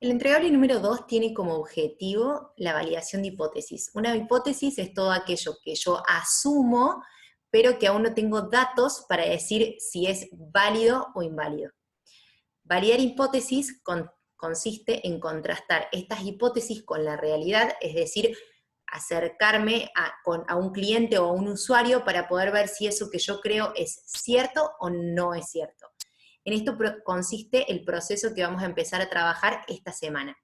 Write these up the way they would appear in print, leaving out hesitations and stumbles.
El entregable número 2 tiene como objetivo la validación de hipótesis. Una hipótesis es todo aquello que yo asumo, pero que aún no tengo datos para decir si es válido o inválido. Validar hipótesis consiste en contrastar estas hipótesis con la realidad, es decir, acercarme a un cliente o a un usuario para poder ver si eso que yo creo es cierto o no es cierto. En esto consiste el proceso que vamos a empezar a trabajar esta semana.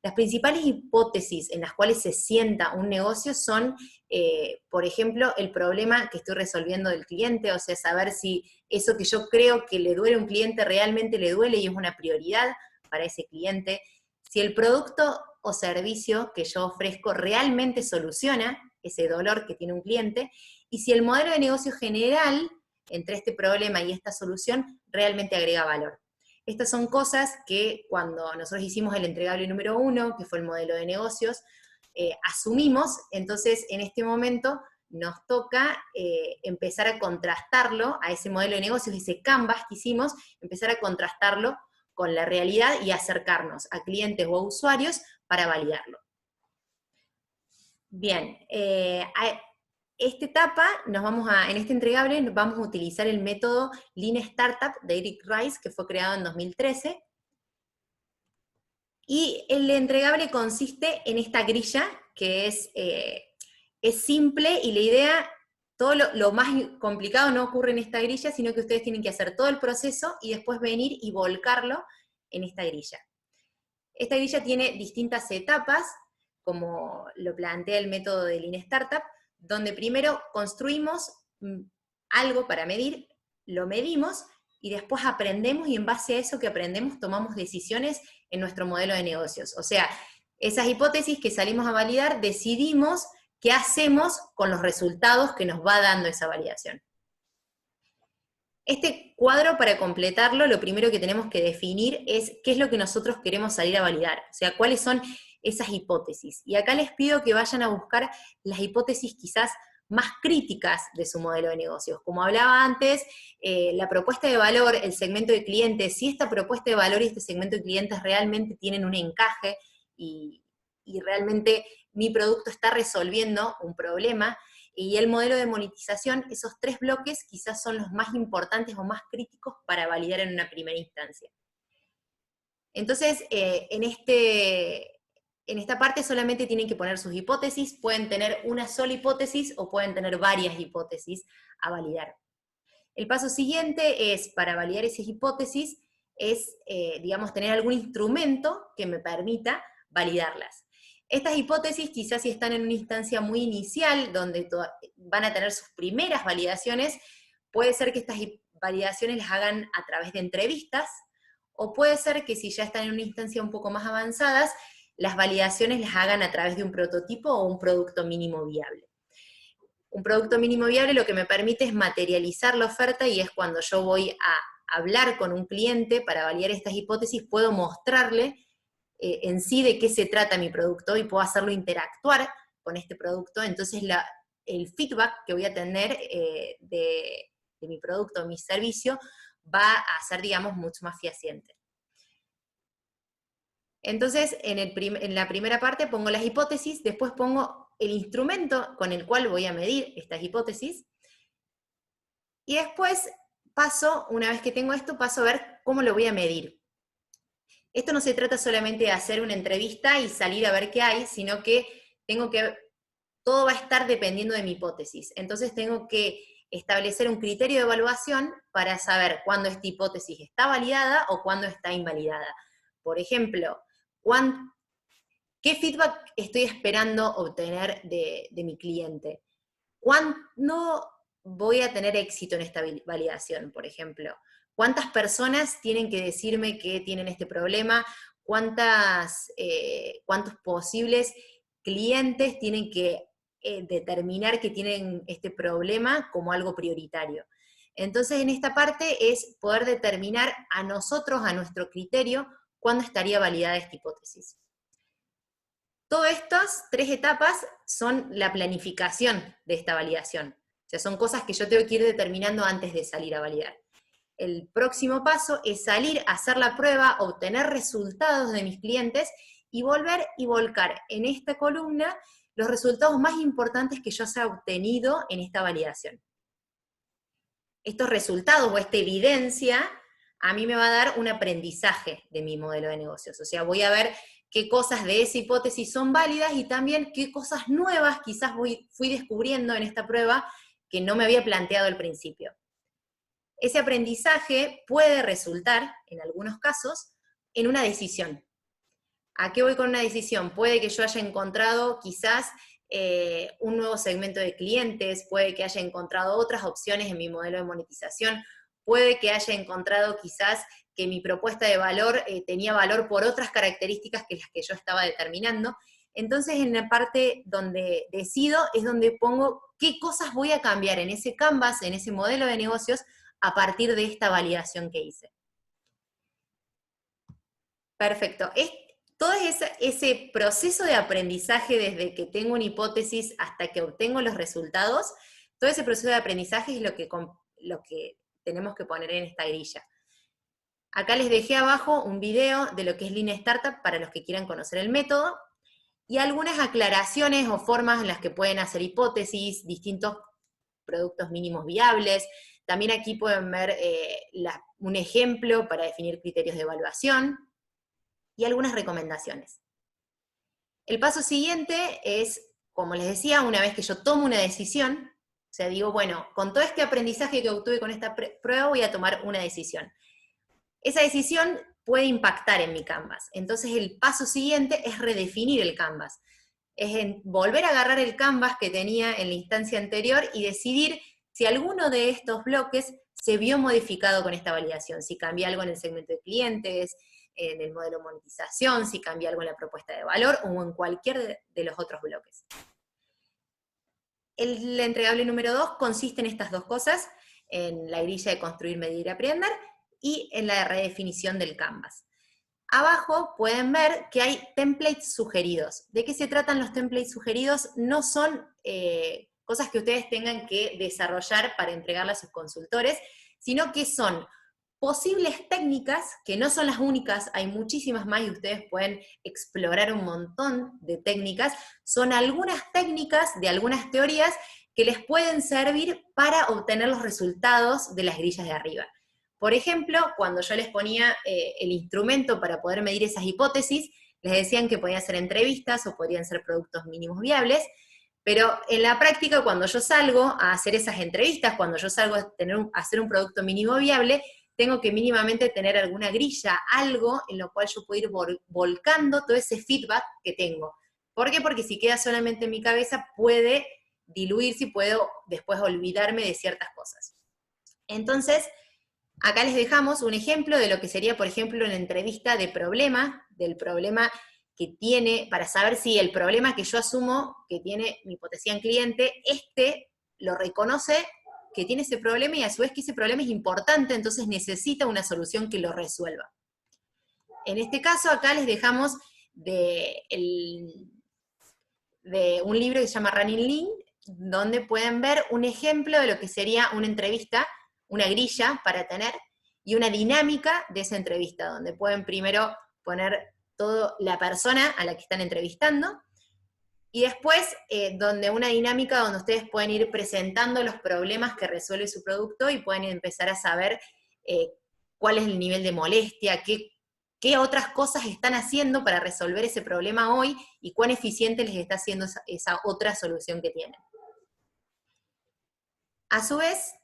Las principales hipótesis en las cuales se sienta un negocio son, por ejemplo, el problema que estoy resolviendo del cliente, o sea, saber si eso que yo creo que le duele a un cliente realmente le duele y es una prioridad para ese cliente, si el producto o servicio que yo ofrezco realmente soluciona ese dolor que tiene un cliente, y si el modelo de negocio general entre este problema y esta solución realmente agrega valor. Estas son cosas que cuando nosotros hicimos el entregable número 1, que fue el modelo de negocios, asumimos. Entonces en este momento nos toca empezar a contrastarlo a ese modelo de negocios, ese canvas que hicimos, empezar a contrastarlo con la realidad y acercarnos a clientes o a usuarios para validarlo. Bien, esta etapa, en este entregable vamos a utilizar el método Lean Startup de Eric Rice, que fue creado en 2013, y el entregable consiste en esta grilla, que es simple, y la idea, todo lo más complicado no ocurre en esta grilla, sino que ustedes tienen que hacer todo el proceso y después venir y volcarlo en esta grilla. Esta grilla tiene distintas etapas, como lo plantea el método de Lean Startup, donde primero construimos algo para medir, lo medimos, y después aprendemos, y en base a eso que aprendemos tomamos decisiones en nuestro modelo de negocios. O sea, esas hipótesis que salimos a validar, decidimos qué hacemos con los resultados que nos va dando esa validación. Este cuadro, para completarlo, lo primero que tenemos que definir es qué es lo que nosotros queremos salir a validar, o sea, cuáles son esas hipótesis. Y acá les pido que vayan a buscar las hipótesis quizás más críticas de su modelo de negocios. Como hablaba antes, la propuesta de valor, el segmento de clientes, si esta propuesta de valor y este segmento de clientes realmente tienen un encaje y realmente mi producto está resolviendo un problema, y el modelo de monetización, esos tres bloques quizás son los más importantes o más críticos para validar en una primera instancia. Entonces, en esta parte solamente tienen que poner sus hipótesis, pueden tener una sola hipótesis o pueden tener varias hipótesis a validar. El paso siguiente es, para validar esas hipótesis, es, digamos, tener algún instrumento que me permita validarlas. Estas hipótesis quizás si están en una instancia muy inicial, donde van a tener sus primeras validaciones, puede ser que estas validaciones las hagan a través de entrevistas, o puede ser que si ya están en una instancia un poco más avanzadas, las validaciones las hagan a través de un prototipo o un producto mínimo viable. Un producto mínimo viable lo que me permite es materializar la oferta, y es cuando yo voy a hablar con un cliente para validar estas hipótesis, puedo mostrarle en sí de qué se trata mi producto y puedo hacerlo interactuar con este producto. Entonces el feedback que voy a tener de mi producto, mi servicio, va a ser, digamos, mucho más fehaciente. Entonces, en la primera parte pongo las hipótesis, después pongo el instrumento con el cual voy a medir estas hipótesis, y después una vez que tengo esto, paso a ver cómo lo voy a medir. Esto no se trata solamente de hacer una entrevista y salir a ver qué hay, sino que todo va a estar dependiendo de mi hipótesis. Entonces tengo que establecer un criterio de evaluación para saber cuándo esta hipótesis está validada o cuándo está invalidada. Por ejemplo, ¿qué feedback estoy esperando obtener de mi cliente? ¿Cuándo voy a tener éxito en esta validación, por ejemplo? ¿Cuántas personas tienen que decirme que tienen este problema? ¿Cuántos posibles clientes tienen que determinar que tienen este problema como algo prioritario? Entonces, en esta parte es poder determinar a nosotros, a nuestro criterio, cuándo estaría validada esta hipótesis. Todas estas tres etapas son la planificación de esta validación. O sea, son cosas que yo tengo que ir determinando antes de salir a validar. El próximo paso es salir a hacer la prueba, obtener resultados de mis clientes y volver y volcar en esta columna los resultados más importantes que yo haya obtenido en esta validación. Estos resultados o esta evidencia a mí me va a dar un aprendizaje de mi modelo de negocios. O sea, voy a ver qué cosas de esa hipótesis son válidas y también qué cosas nuevas quizás fui descubriendo en esta prueba que no me había planteado al principio. Ese aprendizaje puede resultar, en algunos casos, en una decisión. ¿A qué voy con una decisión? Puede que yo haya encontrado quizás un nuevo segmento de clientes, puede que haya encontrado otras opciones en mi modelo de monetización, puede que haya encontrado quizás que mi propuesta de valor tenía valor por otras características que las que yo estaba determinando. Entonces, en la parte donde decido es donde pongo qué cosas voy a cambiar en ese canvas, en ese modelo de negocios, a partir de esta validación que hice. Perfecto. Todo ese proceso de aprendizaje desde que tengo una hipótesis hasta que obtengo los resultados, todo ese proceso de aprendizaje es lo que tenemos que poner en esta grilla. Acá les dejé abajo un video de lo que es Lean Startup para los que quieran conocer el método, y algunas aclaraciones o formas en las que pueden hacer hipótesis, distintos productos mínimos viables. También aquí pueden ver un ejemplo para definir criterios de evaluación y algunas recomendaciones. El paso siguiente es, como les decía, una vez que yo tomo una decisión, o sea, digo, bueno, con todo este aprendizaje que obtuve con esta prueba voy a tomar una decisión. Esa decisión puede impactar en mi canvas. Entonces el paso siguiente es redefinir el canvas. Es volver a agarrar el canvas que tenía en la instancia anterior y decidir si alguno de estos bloques se vio modificado con esta validación, si cambia algo en el segmento de clientes, en el modelo de monetización, si cambia algo en la propuesta de valor o en cualquier de los otros bloques. El entregable número 2 consiste en estas dos cosas, en la grilla de construir, medir y aprender, y en la redefinición del canvas. Abajo pueden ver que hay templates sugeridos. ¿De qué se tratan los templates sugeridos? No son cosas que ustedes tengan que desarrollar para entregarle a sus consultores, sino que son posibles técnicas, que no son las únicas, hay muchísimas más y ustedes pueden explorar un montón de técnicas. Son algunas técnicas de algunas teorías que les pueden servir para obtener los resultados de las grillas de arriba. Por ejemplo, cuando yo les ponía el instrumento para poder medir esas hipótesis, les decían que podían ser entrevistas o podrían ser productos mínimos viables, pero en la práctica, cuando yo salgo a hacer esas entrevistas, cuando yo salgo a hacer un producto mínimo viable, tengo que mínimamente tener alguna grilla, algo en lo cual yo puedo ir volcando todo ese feedback que tengo. ¿Por qué? Porque si queda solamente en mi cabeza puede diluirse y puedo después olvidarme de ciertas cosas. Entonces, acá les dejamos un ejemplo de lo que sería, por ejemplo, una entrevista de problema, del problema que tiene, para saber si el problema que yo asumo que tiene mi potencial cliente, lo reconoce que tiene ese problema y a su vez que ese problema es importante, entonces necesita una solución que lo resuelva. En este caso, acá les dejamos de un libro que se llama Running Lean, donde pueden ver un ejemplo de lo que sería una entrevista, una grilla para tener, y una dinámica de esa entrevista, donde pueden primero poner toda la persona a la que están entrevistando, y después donde una dinámica donde ustedes pueden ir presentando los problemas que resuelve su producto y pueden empezar a saber cuál es el nivel de molestia, qué otras cosas están haciendo para resolver ese problema hoy y cuán eficiente les está haciendo esa otra solución que tienen. A su vez,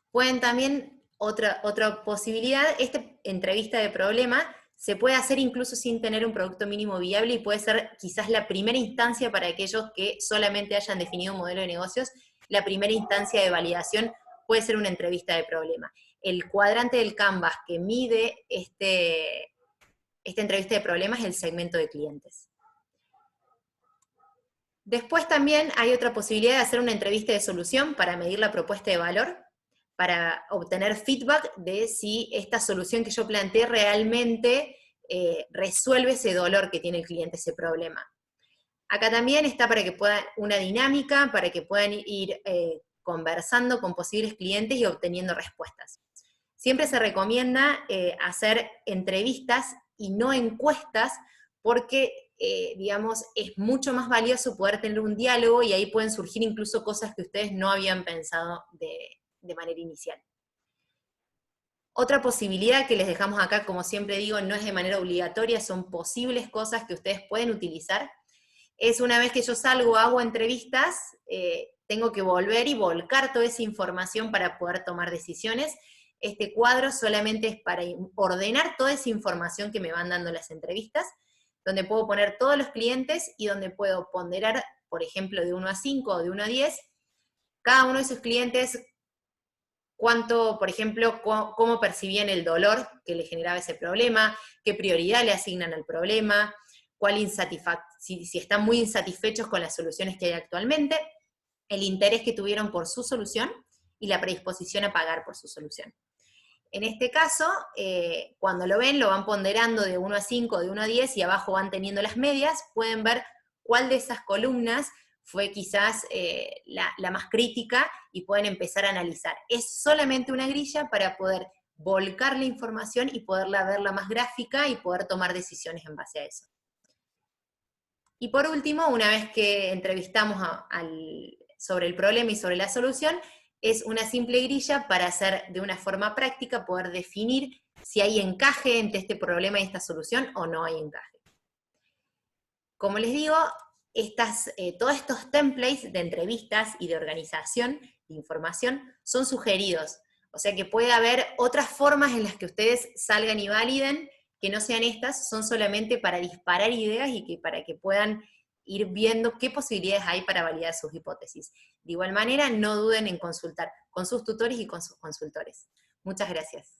pueden también, otra posibilidad, esta entrevista de problema se puede hacer incluso sin tener un producto mínimo viable y puede ser quizás la primera instancia para aquellos que solamente hayan definido un modelo de negocios, la primera instancia de validación puede ser una entrevista de problema. El cuadrante del Canvas que mide esta entrevista de problemas es el segmento de clientes. Después también hay otra posibilidad de hacer una entrevista de solución para medir la propuesta de valor, para obtener feedback de si esta solución que yo planteé realmente resuelve ese dolor que tiene el cliente, ese problema. Acá también está para que puedan una dinámica, para que puedan ir conversando con posibles clientes y obteniendo respuestas. Siempre se recomienda hacer entrevistas y no encuestas, porque, digamos, es mucho más valioso poder tener un diálogo y ahí pueden surgir incluso cosas que ustedes no habían pensado de manera inicial. Otra posibilidad que les dejamos acá, como siempre digo, no es de manera obligatoria, son posibles cosas que ustedes pueden utilizar, es una vez que yo salgo, hago entrevistas, tengo que volver y volcar toda esa información para poder tomar decisiones. Este cuadro solamente es para ordenar toda esa información que me van dando las entrevistas, donde puedo poner todos los clientes y donde puedo ponderar, por ejemplo, de 1 a 5 o de 1 a 10, cada uno de esos clientes, cuánto, por ejemplo, cómo percibían el dolor que le generaba ese problema, qué prioridad le asignan al problema, si están muy insatisfechos con las soluciones que hay actualmente, el interés que tuvieron por su solución y la predisposición a pagar por su solución. En este caso, cuando lo ven, lo van ponderando de 1 a 5, de 1 a 10, y abajo van teniendo las medias, pueden ver cuál de esas columnas fue quizás la más crítica y pueden empezar a analizar. Es solamente una grilla para poder volcar la información y poderla verla más gráfica y poder tomar decisiones en base a eso. Y por último, una vez que entrevistamos sobre el problema y sobre la solución, es una simple grilla para hacer de una forma práctica, poder definir si hay encaje entre este problema y esta solución o no hay encaje. Como les digo, todos estos templates de entrevistas y de organización de información son sugeridos, o sea que puede haber otras formas en las que ustedes salgan y validen, que no sean estas, son solamente para disparar ideas y para que puedan ir viendo qué posibilidades hay para validar sus hipótesis. De igual manera, no duden en consultar con sus tutores y con sus consultores. Muchas gracias.